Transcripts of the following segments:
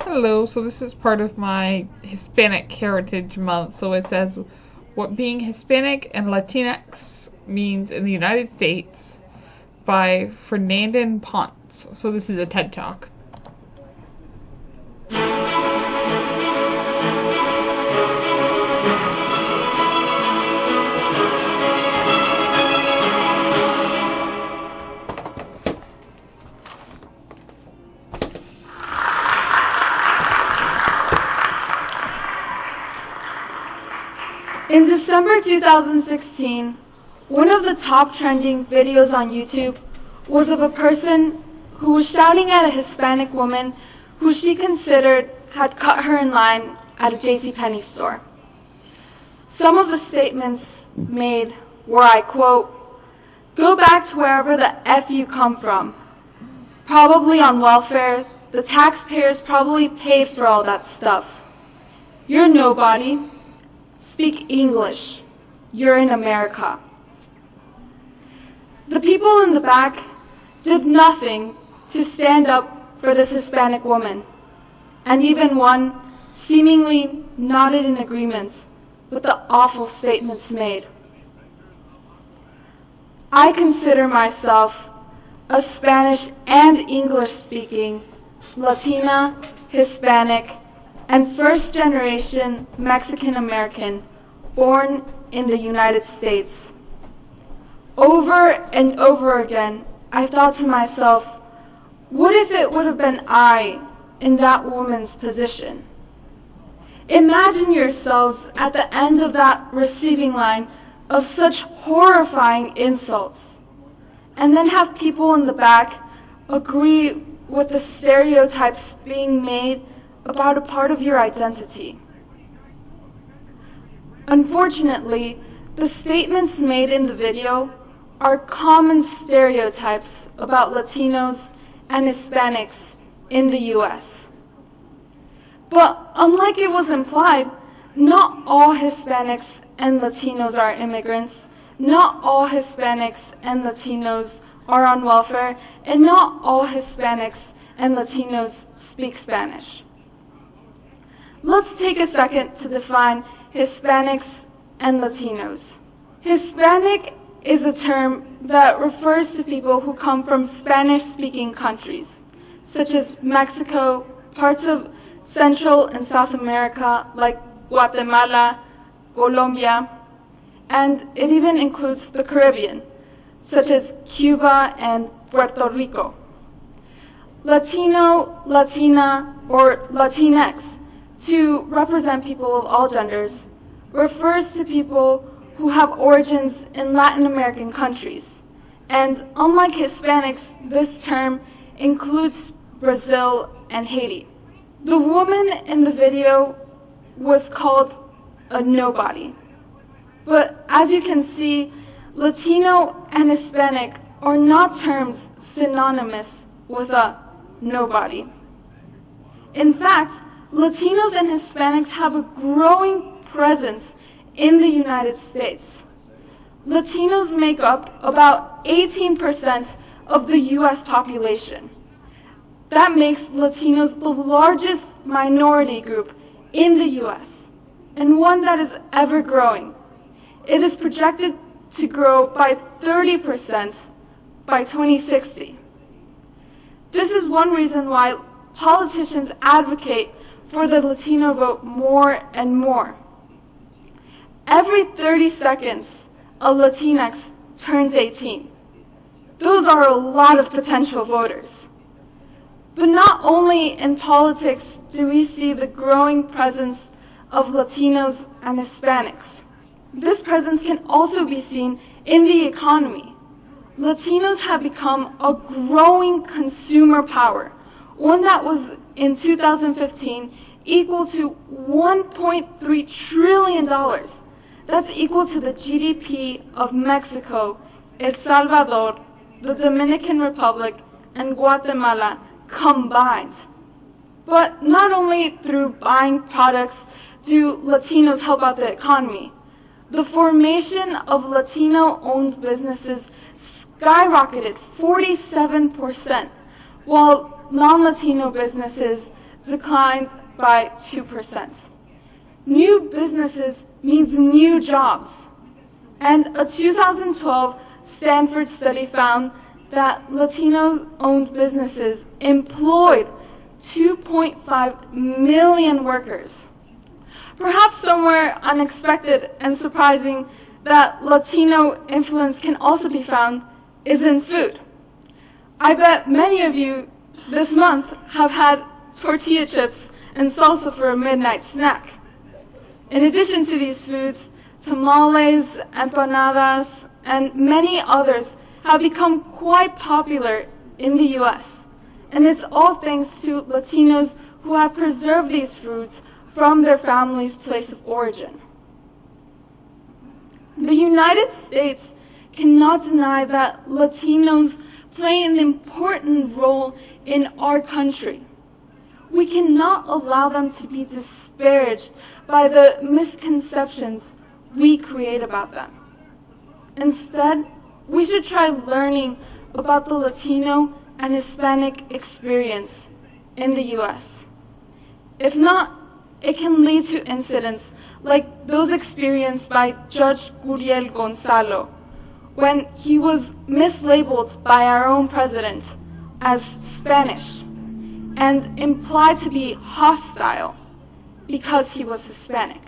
Hello, so this is part of my Hispanic Heritage Month. So it says what being Hispanic and Latinx means in the United States by Fernandin Ponce. So this is a TED Talk. In December 2016, one of the top trending videos on YouTube was of a person who was shouting at a Hispanic woman who she considered had cut her in line at a JCPenney store. Some of the statements made were, I quote, "Go back to wherever the F you come from. Probably on welfare, the taxpayers probably paid for all that stuff. You're nobody. Speak English. You're in America." The people in the back did nothing to stand up for this Hispanic woman, and even one seemingly nodded in agreement with the awful statements made. I consider myself a Spanish and English-speaking Latina, Hispanic, and first-generation Mexican-American born in the United States. Over and over again, I thought to myself, what if it would have been I in that woman's position? Imagine yourselves at the end of that receiving line of such horrifying insults, and then have people in the back agree with the stereotypes being made about a part of your identity. Unfortunately, the statements made in the video are common stereotypes about Latinos and Hispanics in the U.S. But unlike it was implied, not all Hispanics and Latinos are immigrants, not all Hispanics and Latinos are on welfare, and not all Hispanics and Latinos speak Spanish. Let's take a second to define Hispanics and Latinos. Hispanic is a term that refers to people who come from Spanish-speaking countries, such as Mexico, parts of Central and South America like Guatemala, Colombia, and it even includes the Caribbean, such as Cuba and Puerto Rico. Latino, Latina, or Latinx, to represent people of all genders, refers to people who have origins in Latin American countries. And unlike Hispanics, this term includes Brazil and Haiti. The woman in the video was called a nobody. But as you can see, Latino and Hispanic are not terms synonymous with a nobody. In fact, Latinos and Hispanics have a growing presence in the United States. Latinos make up about 18% of the U.S. population. That makes Latinos the largest minority group in the U.S. and one that is ever growing. It is projected to grow by 30% by 2060. This is one reason why politicians advocate for the Latino vote more and more. Every 30 seconds, a Latinx turns 18. Those are a lot of potential voters. But not only in politics do we see the growing presence of Latinos and Hispanics. This presence can also be seen in the economy. Latinos have become a growing consumer power, one that was in 2015 equal to $1.3 trillion. That's equal to the GDP of Mexico, El Salvador, the Dominican Republic, and Guatemala combined. But not only through buying products do Latinos help out the economy. The formation of Latino-owned businesses skyrocketed 47%, while non-Latino businesses declined by 2%. New businesses means new jobs. And a 2012 Stanford study found that Latino-owned businesses employed 2.5 million workers. Perhaps somewhere unexpected and surprising that Latino influence can also be found is in food. I bet many of you this month have had tortilla chips and salsa for a midnight snack. In addition to these foods, tamales, empanadas, and many others have become quite popular in the U.S. And it's all thanks to Latinos who have preserved these foods from their family's place of origin. The United States cannot deny that Latinos play an important role in our country. We cannot allow them to be disparaged by the misconceptions we create about them. Instead, we should try learning about the Latino and Hispanic experience in the U.S. If not, it can lead to incidents like those experienced by Judge Guriel Gonzalo when he was mislabeled by our own president as Spanish and implied to be hostile because he was Hispanic.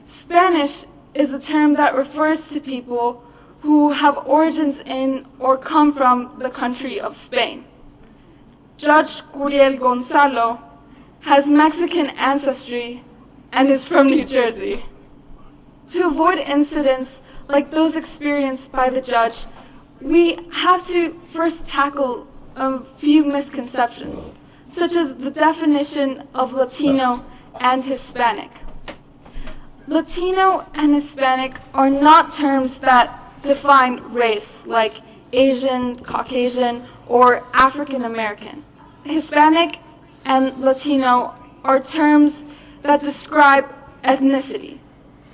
Spanish is a term that refers to people who have origins in or come from the country of Spain. Judge Guriel Gonzalo has Mexican ancestry and is from New Jersey. To avoid incidents like those experienced by the judge, we have to first tackle a few misconceptions, such as the definition of Latino and Hispanic. Latino and Hispanic are not terms that define race, like Asian, Caucasian, or African American. Hispanic and Latino are terms that describe ethnicity,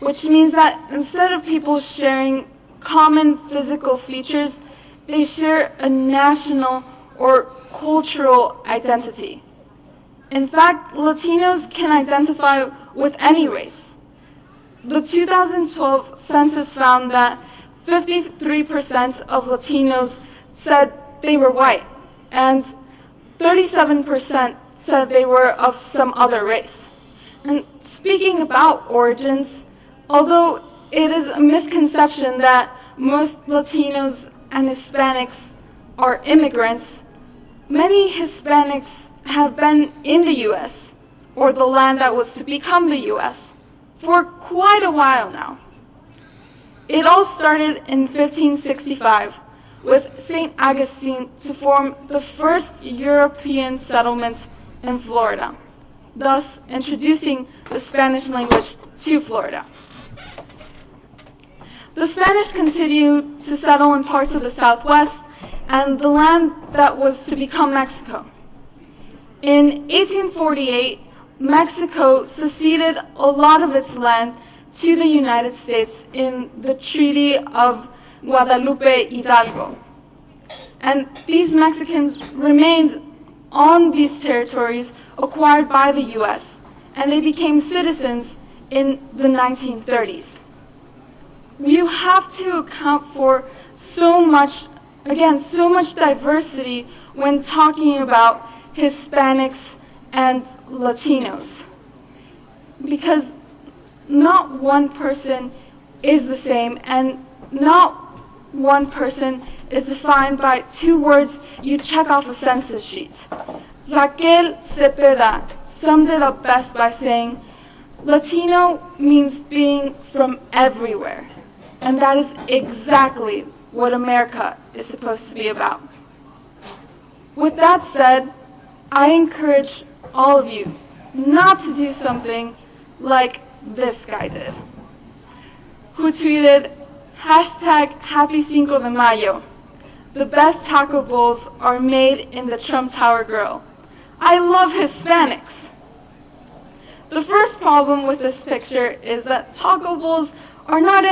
which means that instead of people sharing common physical features, they share a national or cultural identity. In fact, Latinos can identify with any race. The 2012 census found that 53% of Latinos said they were white, and 37% said they were of some other race. And speaking about origins, although it is a misconception that most Latinos and Hispanics are immigrants, many Hispanics have been in the U.S., or the land that was to become the U.S., for quite a while now. It all started in 1565 with St. Augustine to form the first European settlement in Florida, thus introducing the Spanish language to Florida. The Spanish continued to settle in parts of the Southwest and the land that was to become Mexico. In 1848, Mexico ceded a lot of its land to the United States in the Treaty of Guadalupe Hidalgo. And these Mexicans remained on these territories acquired by the U.S., and they became citizens in the 1930s. You have to account for so much diversity when talking about Hispanics and Latinos, because not one person is the same, and not one person is defined by two words you check off a census sheet. Raquel Cepeda summed it up best by saying, Latino means being from everywhere, and that is exactly what America is supposed to be about. With that said, I encourage all of you not to do something like this guy did, who tweeted, #Happy Cinco de Mayo. The best taco bowls are made in the Trump Tower Grill. I love Hispanics. The first problem with this picture is that taco bowls are not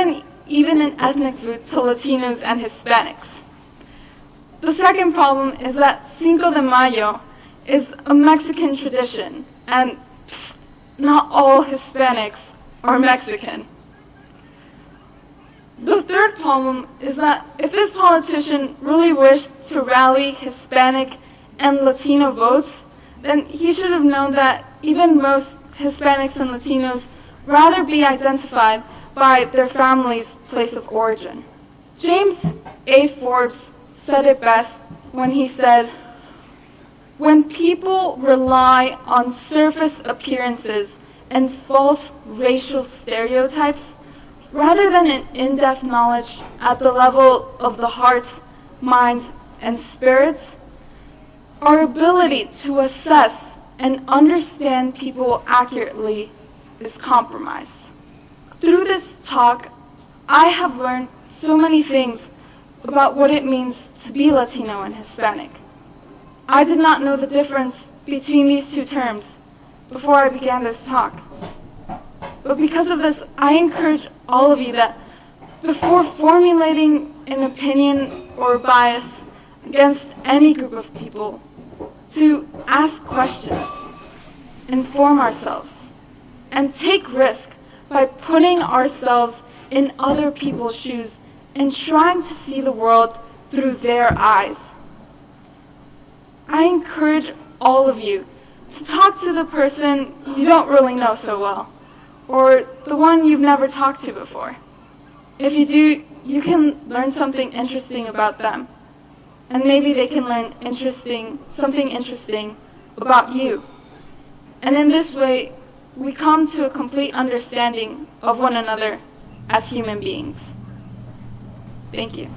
even an ethnic food to Latinos and Hispanics. The second problem is that Cinco de Mayo is a Mexican tradition, and psst, not all Hispanics are Mexican. The third problem is that if this politician really wished to rally Hispanic and Latino votes, then he should have known that even most Hispanics and Latinos rather be identified by their family's place of origin. James A. Forbes said it best when he said, "When people rely on surface appearances and false racial stereotypes, rather than an in-depth knowledge at the level of the heart, mind, and spirits, our ability to assess and understand people accurately is compromised." Through this talk, I have learned so many things about what it means to be Latino and Hispanic. I did not know the difference between these two terms before I began this talk. But because of this, I encourage all of you that before formulating an opinion or bias against any group of people, to ask questions, inform ourselves, and take risk by putting ourselves in other people's shoes and trying to see the world through their eyes. I encourage all of you to talk to the person you don't really know so well, or the one you've never talked to before. If you do, you can learn something interesting about them, and maybe they can learn something interesting about you. And in this way, we come to a complete understanding of one another as human beings. Thank you.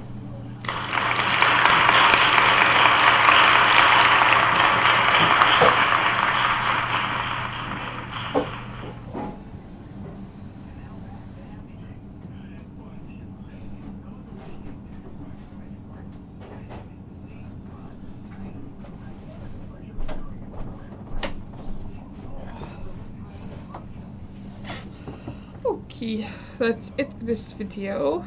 Okay, that's it for this video.